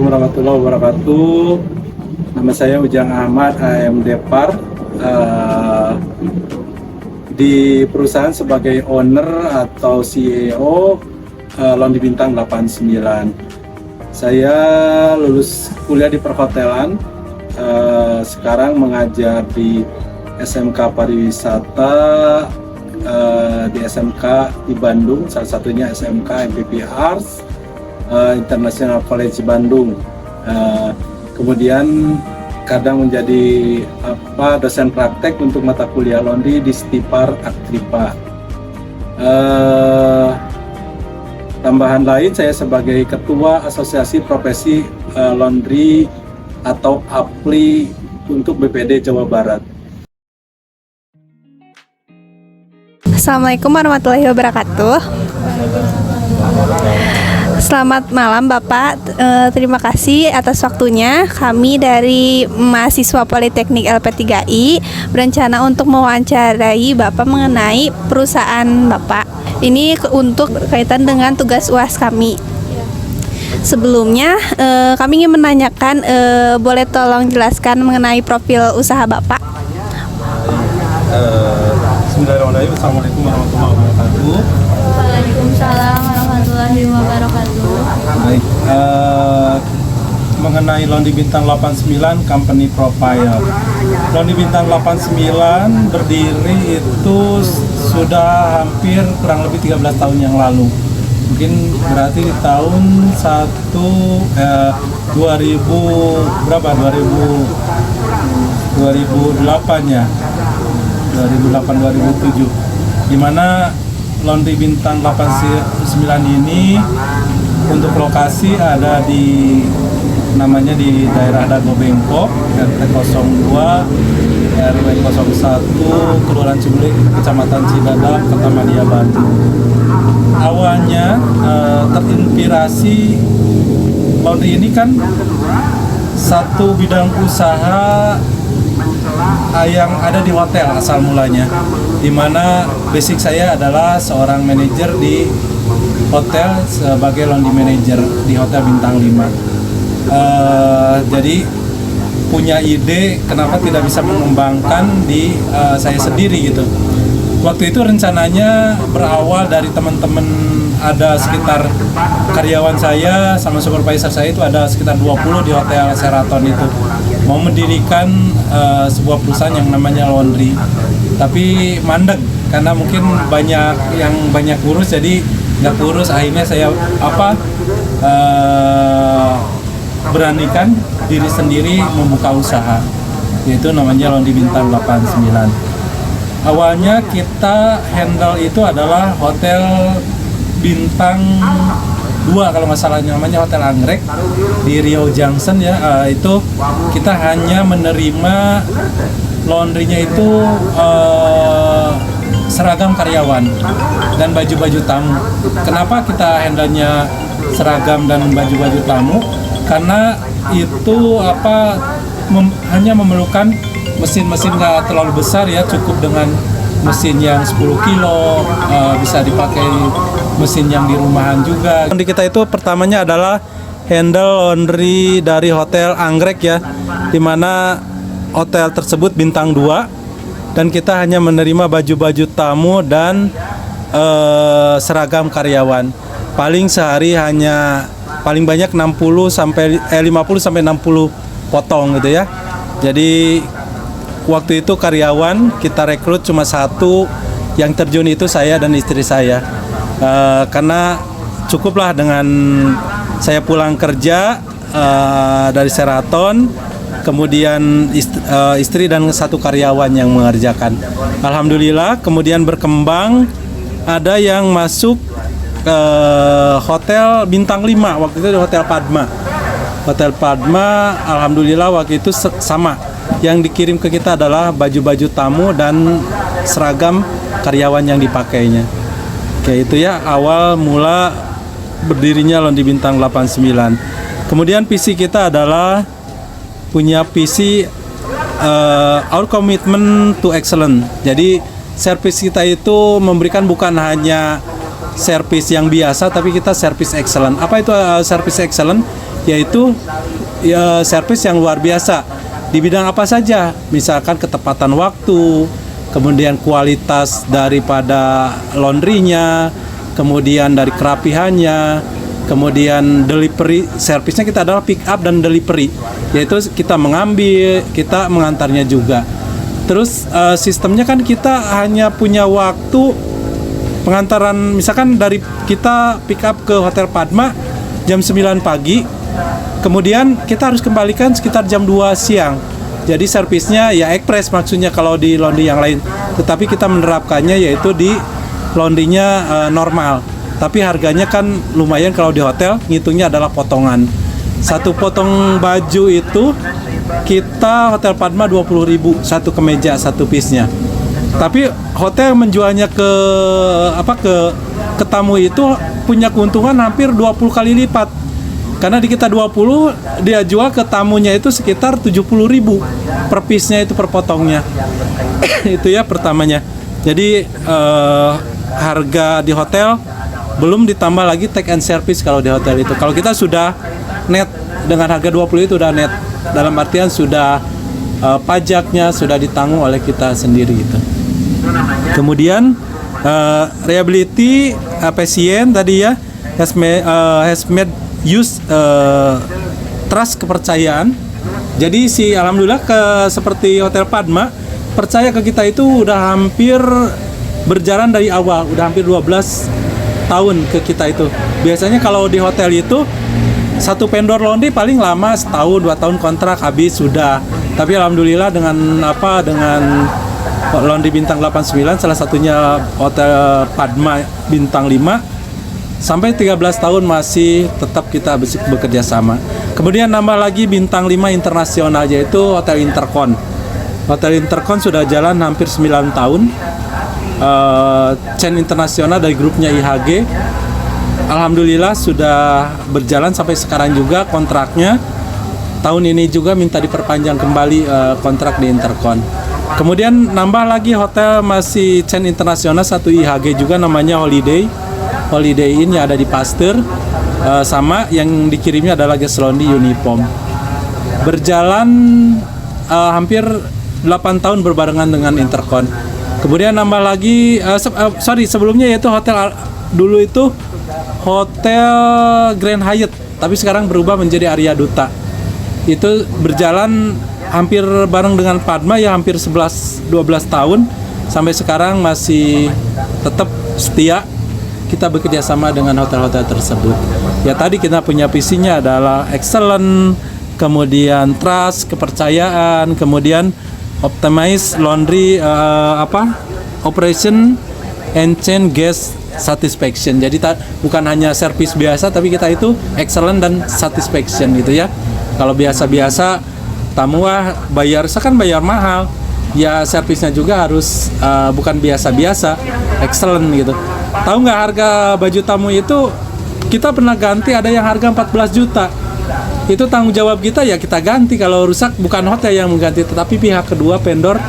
warahmatullahi wabarakatuh. Nama saya Ujang Ahmad, AM Depar, di perusahaan sebagai owner atau CEO Laundry Bintang 89. Saya lulus kuliah di perhotelan, sekarang mengajar di SMK Pariwisata, di SMK di Bandung, salah satunya SMK MPP Arts, International College Bandung. Kemudian kadang menjadi dosen praktek untuk mata kuliah laundry di Stipar Aktripa. Tambahan lain, saya sebagai Ketua Asosiasi Profesi Laundry atau APLI untuk BPD Jawa Barat. Assalamualaikum warahmatullahi wabarakatuh. Selamat malam Bapak, terima kasih atas waktunya. Kami dari mahasiswa Politeknik LP3I berencana untuk mewawancarai Bapak mengenai perusahaan Bapak. Ini untuk kaitan dengan tugas UAS kami. Sebelumnya kami ingin menanyakan, boleh tolong jelaskan mengenai profil usaha Bapak? Bismillahirrahmanirrahim. Assalamualaikum warahmatullahi wabarakatuh. Waalaikumsalam warahmatullahi wabarakatuh. Baik, mengenai Laundry Bintang 89 Company Profile. Laundry Bintang 89 berdiri itu sudah hampir kurang lebih 13 tahun yang lalu. Mungkin berarti di tahun 2008 ya. 2008-2007, di mana Laundry Bintang 89 ini untuk lokasi ada di namanya di daerah Dago Bengkok, RT 02, RW 01, Kelurahan Cibulik, Kecamatan Cidadap, Kota Madia, Bandung. Awalnya terinspirasi laundry ini kan satu bidang usaha yang ada di hotel asal mulanya, di mana basic saya adalah seorang manajer di hotel sebagai laundry manager di Hotel Bintang 5. Jadi punya ide kenapa tidak bisa mengembangkan di saya sendiri gitu. Waktu itu rencananya berawal dari teman-teman, ada sekitar karyawan saya sama supervisor saya itu ada sekitar 20 di Hotel Sheraton itu. Mau mendirikan sebuah perusahaan yang namanya laundry, tapi mandek karena mungkin banyak urus, jadi nggak urus. Akhirnya saya beranikan diri sendiri membuka usaha, yaitu namanya Laundry Bintang 89. Awalnya kita handle itu adalah Hotel Bintang 2 kalau nggak salah, namanya Hotel Anggrek di Riau Junction ya. Itu kita hanya menerima laundrynya itu seragam karyawan dan baju-baju tamu. Kenapa kita handle-nya seragam dan baju-baju tamu? Karena itu hanya memerlukan mesin-mesin nggak terlalu besar ya, cukup dengan mesin yang 10 kilo, bisa dipakai mesin yang di rumahan juga. Di kita itu pertamanya adalah handle laundry dari Hotel Anggrek ya, dimana hotel tersebut bintang 2, dan kita hanya menerima baju-baju tamu dan seragam karyawan. Paling sehari hanya paling banyak 50 sampai 60 potong gitu ya. Jadi waktu itu karyawan kita rekrut cuma satu, yang terjun itu saya dan istri saya. Karena cukuplah dengan saya pulang kerja dari Sheraton, kemudian istri dan satu karyawan yang mengerjakan. Alhamdulillah kemudian berkembang, ada yang masuk Hotel Bintang 5, waktu itu di Hotel Padma. Hotel Padma, alhamdulillah waktu itu sama. Yang dikirim ke kita adalah baju-baju tamu dan seragam karyawan yang dipakainya. Kayak itu ya, awal mula berdirinya Laundry Bintang 89. Kemudian visi kita adalah punya visi our commitment to excellence. Jadi servis kita itu memberikan bukan hanya servis yang biasa, tapi kita servis excellent. Apa itu servis excellent? yaitu ya, servis yang luar biasa di bidang apa saja, misalkan ketepatan waktu, kemudian kualitas daripada laundrynya, kemudian dari kerapihannya, kemudian delivery servisnya kita adalah pick up dan delivery, yaitu kita mengambil, kita mengantarnya juga. Terus sistemnya kan kita hanya punya waktu pengantaran, misalkan dari kita pick up ke Hotel Padma jam 9 pagi, kemudian kita harus kembalikan sekitar jam 2 siang. Jadi servisnya ya ekspres maksudnya kalau di laundry yang lain. Tetapi kita menerapkannya yaitu di laundrynya normal. Tapi harganya kan lumayan kalau di hotel, ngitungnya adalah potongan. Satu potong baju itu kita Hotel Padma 20.000 satu kemeja, satu piece-nya. Tapi hotel menjualnya ke tamu itu punya keuntungan hampir 20 kali lipat. Karena di kita 20, dia jual ke tamunya itu sekitar 70.000 per piece-nya itu per potongnya. Itu ya pertamanya. Jadi harga di hotel belum ditambah lagi take and service kalau di hotel itu. Kalau kita sudah net dengan harga 20 itu udah net. Dalam artian sudah pajaknya sudah ditanggung oleh kita sendiri itu. Kemudian reliability pasien tadi ya has made use trust, kepercayaan. Jadi alhamdulillah seperti Hotel Padma percaya ke kita itu udah hampir berjalan dari awal, udah hampir 12 tahun ke kita itu. Biasanya kalau di hotel itu satu vendor laundry paling lama setahun 2 tahun kontrak habis sudah. Tapi alhamdulillah dengan laundry bintang 89, salah satunya Hotel Padma bintang 5, sampai 13 tahun masih tetap kita bekerja sama. Kemudian nambah lagi bintang 5 internasional, yaitu Hotel Intercon. Hotel Intercon sudah jalan hampir 9 tahun. Chain internasional dari grupnya IHG. Alhamdulillah sudah berjalan sampai sekarang juga kontraknya. Tahun ini juga minta diperpanjang kembali kontrak di Intercon. Kemudian nambah lagi hotel masih chain internasional, satu IHG juga namanya Holiday Inn yang ada di Pasteur, sama yang dikirimnya adalah Guest Laundry Uniform. Berjalan hampir 8 tahun berbarengan dengan Intercon. Kemudian nambah lagi, sebelumnya yaitu hotel dulu itu Hotel Grand Hyatt, tapi sekarang berubah menjadi Arya Duta. Itu berjalan hampir bareng dengan Padma ya hampir 11-12 tahun, sampai sekarang masih tetap setia kita bekerja sama dengan hotel-hotel tersebut. Ya tadi kita punya visinya adalah excellent, kemudian trust, kepercayaan, kemudian optimize laundry operation and chain guest satisfaction. Jadi bukan hanya service biasa, tapi kita itu excellent dan satisfaction gitu ya. Kalau biasa-biasa tamu bayar mahal, ya servisnya juga harus bukan biasa-biasa, excellent gitu. Tahu nggak harga baju tamu itu kita pernah ganti, ada yang harga 14 juta. Itu tanggung jawab kita ya kita ganti. Kalau rusak bukan hotel yang mengganti, tetapi pihak kedua vendor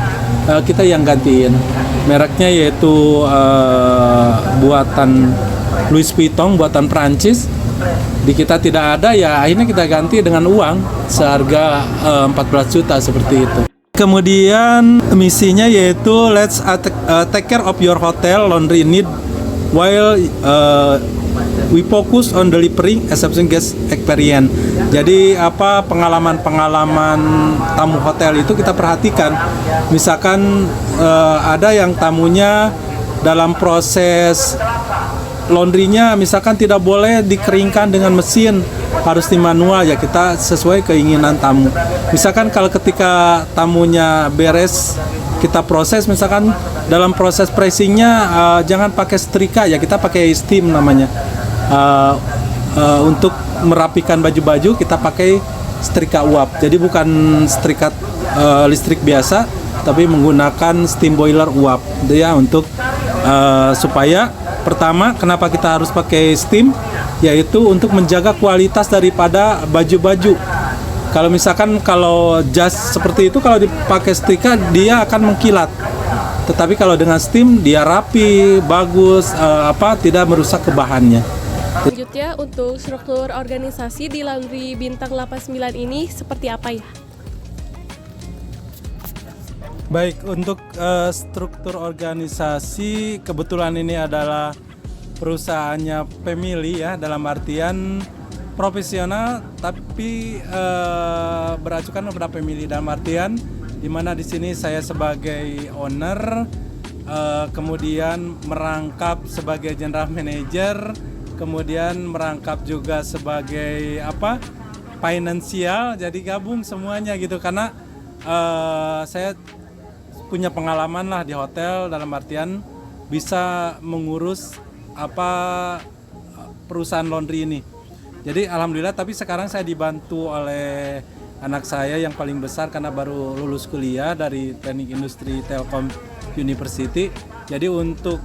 kita yang gantiin. Mereknya yaitu buatan Louis Vuitton, buatan Prancis. Di kita tidak ada ya akhirnya kita ganti dengan uang seharga 14 juta seperti itu. Kemudian misinya yaitu let's take care of your hotel laundry need while we focus on delivering exceptional guest experience. Jadi pengalaman-pengalaman tamu hotel itu kita perhatikan. Misalkan ada yang tamunya dalam proses laundrynya misalkan tidak boleh dikeringkan dengan mesin, harus di manual, ya kita sesuai keinginan tamu. Misalkan kalau ketika tamunya beres kita proses, misalkan dalam proses pressingnya jangan pakai setrika, ya kita pakai steam namanya. Untuk merapikan baju-baju kita pakai setrika uap, jadi bukan setrika listrik biasa, tapi menggunakan steam boiler uap, itu ya untuk supaya pertama kenapa kita harus pakai steam, yaitu untuk menjaga kualitas daripada baju-baju. Kalau misalkan kalau jas seperti itu kalau dipakai setrika dia akan mengkilat, tetapi kalau dengan steam dia rapi, bagus, tidak merusak ke bahannya. Selanjutnya untuk struktur organisasi di Laundry Bintang 89 ini seperti apa ya? Baik, untuk struktur organisasi kebetulan ini adalah perusahaannya family ya, dalam artian profesional tapi beracukan kepada family, dalam artian di mana di sini saya sebagai owner, kemudian merangkap sebagai general manager, kemudian merangkap juga sebagai finansial, jadi gabung semuanya gitu, karena saya punya pengalaman lah di hotel, dalam artian bisa mengurus perusahaan laundry ini. Jadi alhamdulillah, tapi sekarang saya dibantu oleh anak saya yang paling besar karena baru lulus kuliah dari Teknik Industri Telkom University. Jadi untuk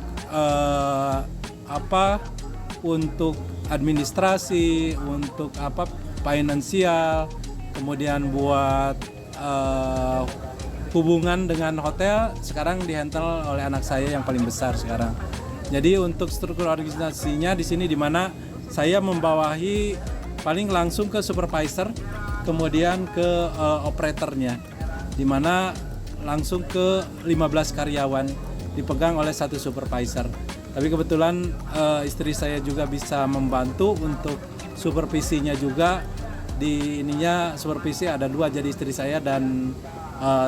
untuk administrasi, untuk finansial, kemudian buat hubungan dengan hotel sekarang dihandle oleh anak saya yang paling besar sekarang. Jadi untuk struktur organisasinya di sini, di mana saya membawahi paling langsung ke supervisor, kemudian ke operatornya, di mana langsung ke 15 karyawan dipegang oleh satu supervisor. Tapi kebetulan istri saya juga bisa membantu untuk supervisinya juga. Di ininya supervisi ada 2, jadi istri saya dan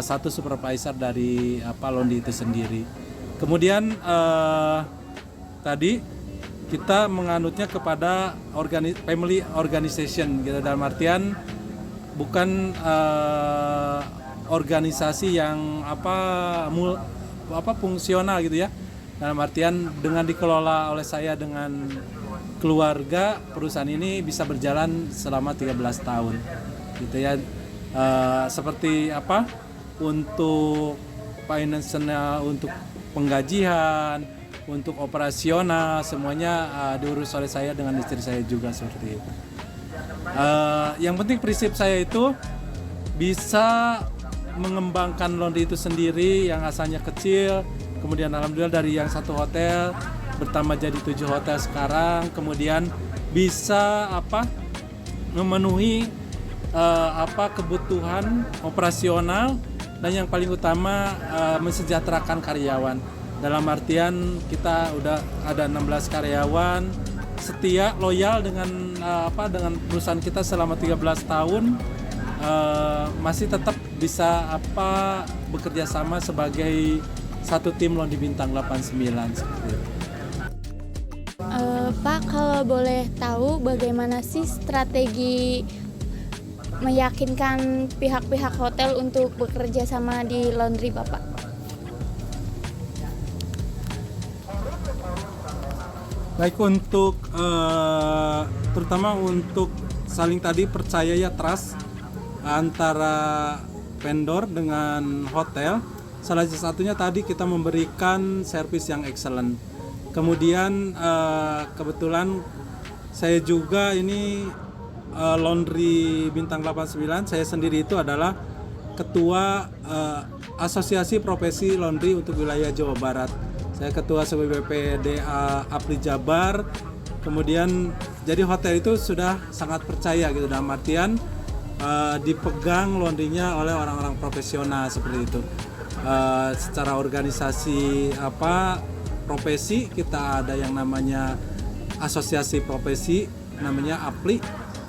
satu supervisor dari laundry itu sendiri. Kemudian tadi kita menganutnya kepada family organization gitu, dalam artian bukan organisasi yang fungsional gitu ya, dalam artian dengan dikelola oleh saya dengan keluarga, perusahaan ini bisa berjalan selama 13 tahun gitu ya. Seperti untuk finansial, untuk penggajian, untuk operasional, semuanya diurus oleh saya dengan istri saya juga, seperti itu. Yang penting prinsip saya itu bisa mengembangkan laundry itu sendiri yang asalnya kecil, kemudian alhamdulillah dari yang satu hotel bertambah jadi 7 hotel sekarang, kemudian bisa memenuhi kebutuhan operasional, dan yang paling utama mensejahterakan karyawan. Dalam artian kita udah ada 16 karyawan setia, loyal dengan perusahaan kita selama 13 tahun, masih tetap bisa bekerja sama sebagai satu tim Laundry Bintang 89 seperti itu. Pak, kalau boleh tahu bagaimana sih strategi meyakinkan pihak-pihak hotel untuk bekerja sama di laundry Bapak? Baik, untuk terutama untuk saling tadi percaya ya, trust antara vendor dengan hotel. Salah satunya tadi kita memberikan servis yang excellent. Kemudian kebetulan saya juga ini Laundry Bintang 89, saya sendiri itu adalah ketua Asosiasi Profesi Laundry untuk wilayah Jawa Barat. Saya ketua SBPDA APRI Jabar. Kemudian jadi hotel itu sudah sangat percaya gitu, dalam artian dipegang laundrynya oleh orang-orang profesional seperti itu. Secara organisasi profesi, kita ada yang namanya asosiasi profesi namanya APLI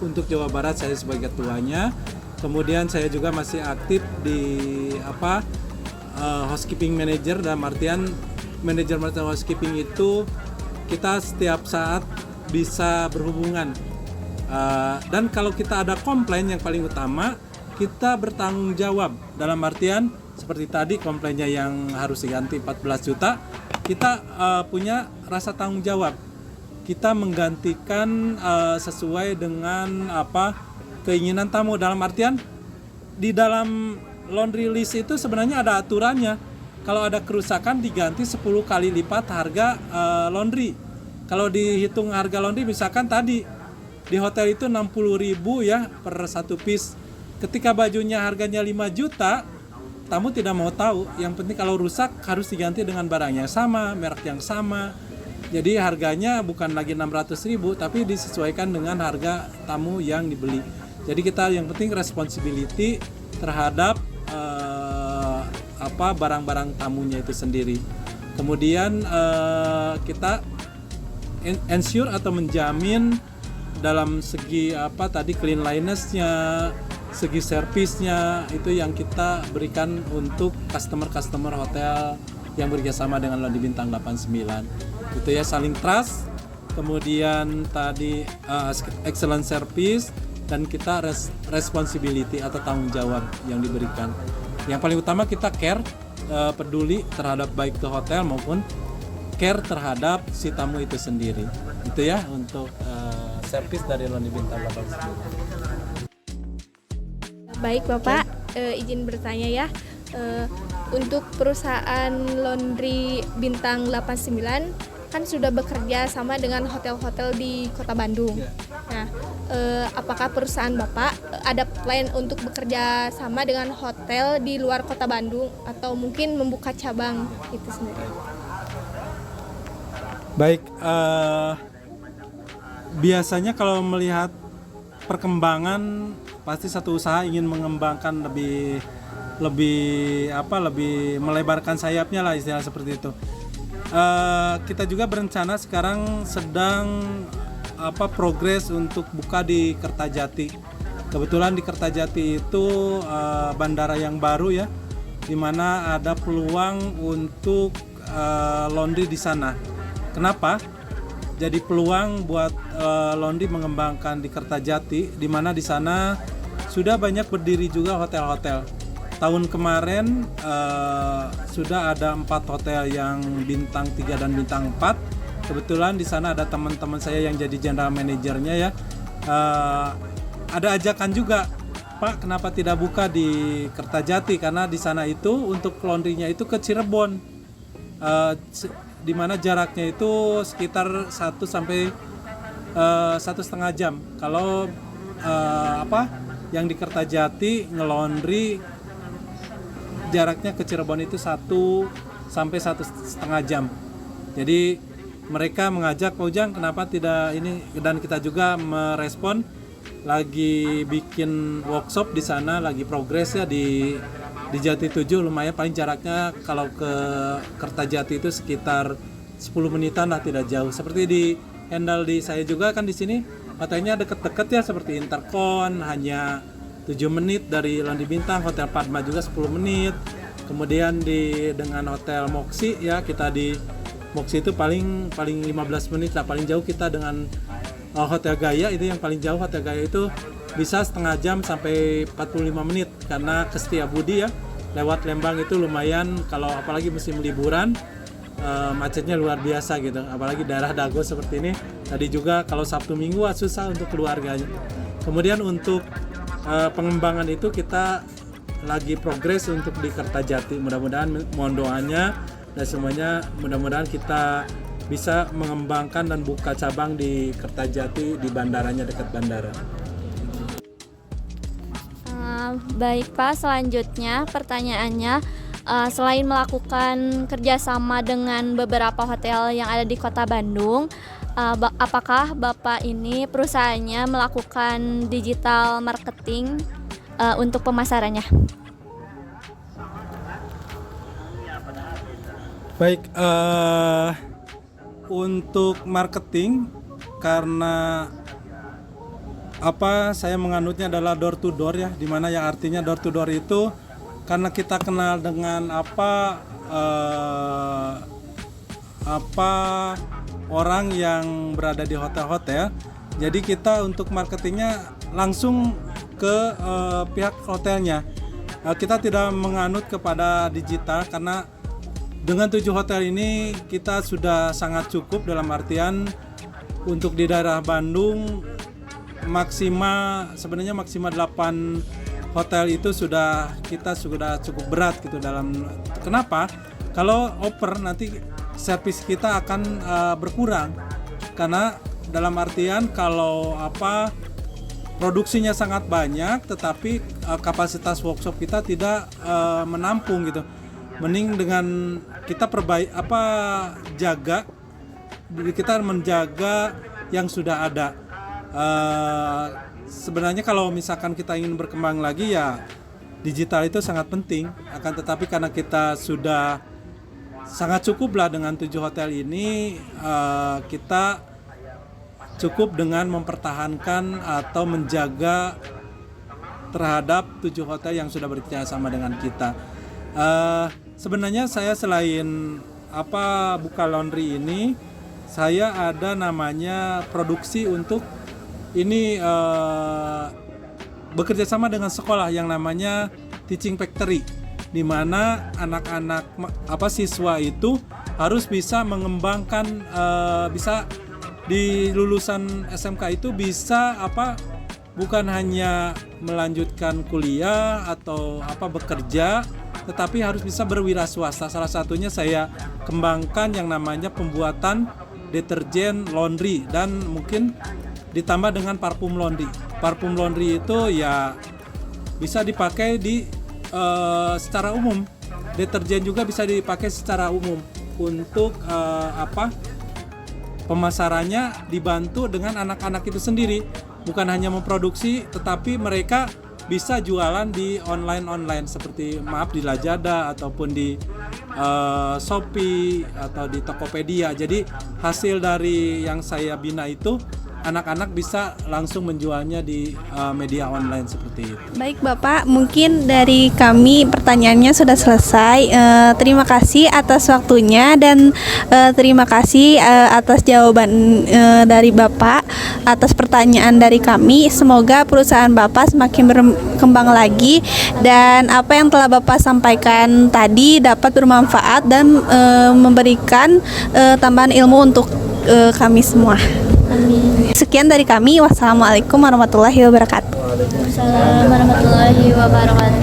untuk Jawa Barat, saya sebagai ketuanya. Kemudian saya juga masih aktif di housekeeping manager, dalam artian manajer housekeeping itu kita setiap saat bisa berhubungan, dan kalau kita ada komplain, yang paling utama kita bertanggung jawab, dalam artian seperti tadi komplainnya yang harus diganti 14 juta, kita punya rasa tanggung jawab, kita menggantikan sesuai dengan keinginan tamu, dalam artian di dalam laundry list itu sebenarnya ada aturannya. Kalau ada kerusakan diganti 10 kali lipat harga laundry. Kalau dihitung harga laundry, misalkan tadi di hotel itu 60.000 ya per satu piece. Ketika bajunya harganya 5 juta, tamu tidak mau tahu. Yang penting kalau rusak harus diganti dengan barang yang sama, merek yang sama. Jadi harganya bukan lagi 600.000 tapi disesuaikan dengan harga tamu yang dibeli. Jadi kita yang penting responsibility terhadap barang-barang tamunya itu sendiri. Kemudian kita ensure atau menjamin dalam segi cleanliness-nya, segi servisnya itu yang kita berikan untuk customer hotel yang bekerjasama dengan Laundry Bintang 89. Itu ya, saling trust, kemudian tadi excellent service, dan kita responsibility atau tanggung jawab yang diberikan. Yang paling utama kita care, peduli terhadap baik ke hotel maupun care terhadap si tamu itu sendiri. Itu ya untuk service dari Laundry Bintang 89. Baik Bapak, izin bertanya ya. Untuk perusahaan Laundry Bintang 89 kan sudah bekerja sama dengan hotel-hotel di Kota Bandung. Nah, apakah perusahaan Bapak ada plan untuk bekerja sama dengan hotel di luar Kota Bandung atau mungkin membuka cabang itu sendiri? Baik, biasanya kalau melihat perkembangan pasti satu usaha ingin mengembangkan lebih melebarkan sayapnya lah, istilah seperti itu. Kita juga berencana sekarang sedang progres untuk buka di Kertajati. Kebetulan di Kertajati itu bandara yang baru ya, di mana ada peluang untuk laundry di sana. Kenapa? Jadi peluang buat laundry mengembangkan di Kertajati, di mana di sana sudah banyak berdiri juga hotel-hotel. Tahun kemarin sudah ada 4 hotel yang bintang 3 dan bintang 4. Kebetulan di sana ada teman-teman saya yang jadi general manajernya ya. Ada ajakan juga, Pak, kenapa tidak buka di Kertajati? Karena di sana itu untuk laundrynya itu ke Cirebon, di mana jaraknya itu sekitar 1 sampai 1,5 jam. Kalau yang di Kertajati ngelondri jaraknya ke Cirebon itu 1 sampai 1,5 jam. Jadi mereka mengajak, Pak Ujang kenapa tidak ini, dan kita juga merespon, lagi bikin workshop di sana, lagi progres ya di Jati 7, lumayan, paling jaraknya kalau ke Kertajati itu sekitar 10 menitan lah, tidak jauh. Seperti di handle di saya juga kan di sini hotelnya deket-deket ya, seperti Intercon hanya 7 menit dari Laundry Bintang, Hotel Padma juga 10 menit. Kemudian dengan Hotel Moxi ya, kita di Moxi itu paling 15 menit lah, paling jauh kita dengan Hotel Gaya itu yang paling jauh. Hotel Gaya itu bisa setengah jam sampai 45 menit karena ke Setiabudi ya, lewat Lembang itu lumayan, kalau apalagi musim liburan macetnya luar biasa gitu, apalagi daerah Dago seperti ini. Tadi juga kalau Sabtu Minggu susah untuk keluarganya. Kemudian untuk pengembangan itu kita lagi progres untuk di Kertajati. Mudah-mudahan, mohon doanya dan semuanya, mudah-mudahan kita bisa mengembangkan dan buka cabang di Kertajati, di bandaranya, dekat bandara. Baik Pak, selanjutnya pertanyaannya, selain melakukan kerjasama dengan beberapa hotel yang ada di Kota Bandung, apakah Bapak ini perusahaannya melakukan digital marketing untuk pemasarannya? Baik, untuk marketing, karena saya menganutnya adalah door to door ya, dimana yang artinya door to door itu karena kita kenal dengan orang yang berada di hotel-hotel, jadi kita untuk marketingnya langsung ke pihak hotelnya. Kita tidak menganut kepada digital karena dengan 7 hotel ini kita sudah sangat cukup, dalam artian untuk di daerah Bandung sebenarnya maksimal 8 hotel itu kita sudah cukup berat gitu dalam. Kenapa? Kalau oper nanti servis kita akan berkurang, karena dalam artian kalau produksinya sangat banyak tetapi kapasitas workshop kita tidak menampung gitu. Mending dengan kita jaga kita menjaga yang sudah ada. Sebenarnya kalau misalkan kita ingin berkembang lagi ya digital itu sangat penting. Akan tetapi karena kita sudah sangat cukup lah dengan 7 hotel ini, kita cukup dengan mempertahankan atau menjaga terhadap 7 hotel yang sudah bekerja sama dengan kita. Sebenarnya saya selain buka laundry ini, saya ada namanya produksi untuk ini bekerja sama dengan sekolah yang namanya Teaching Factory, di mana anak-anak siswa itu harus bisa mengembangkan, bisa di lulusan SMK itu bisa bukan hanya melanjutkan kuliah atau bekerja, tetapi harus bisa berwira swasta. Salah satunya saya kembangkan yang namanya pembuatan deterjen laundry dan mungkin ditambah dengan parfum laundry. Parfum laundry itu ya bisa dipakai secara umum. Deterjen juga bisa dipakai secara umum untuk pemasarannya dibantu dengan anak-anak itu sendiri. Bukan hanya memproduksi, tetapi mereka bisa jualan di online seperti di Lazada ataupun di Shopee atau di Tokopedia. Jadi hasil dari yang saya bina itu anak-anak bisa langsung menjualnya di media online seperti itu. Baik Bapak, mungkin dari kami pertanyaannya sudah selesai. Terima kasih atas waktunya dan terima kasih atas jawaban dari Bapak atas pertanyaan dari kami. Semoga perusahaan Bapak semakin berkembang lagi dan apa yang telah Bapak sampaikan tadi dapat bermanfaat dan memberikan tambahan ilmu untuk kami semua. Amin. Sekian dari kami. Wassalamualaikum warahmatullahi wabarakatuh. Waalaikumsalam warahmatullahi wabarakatuh.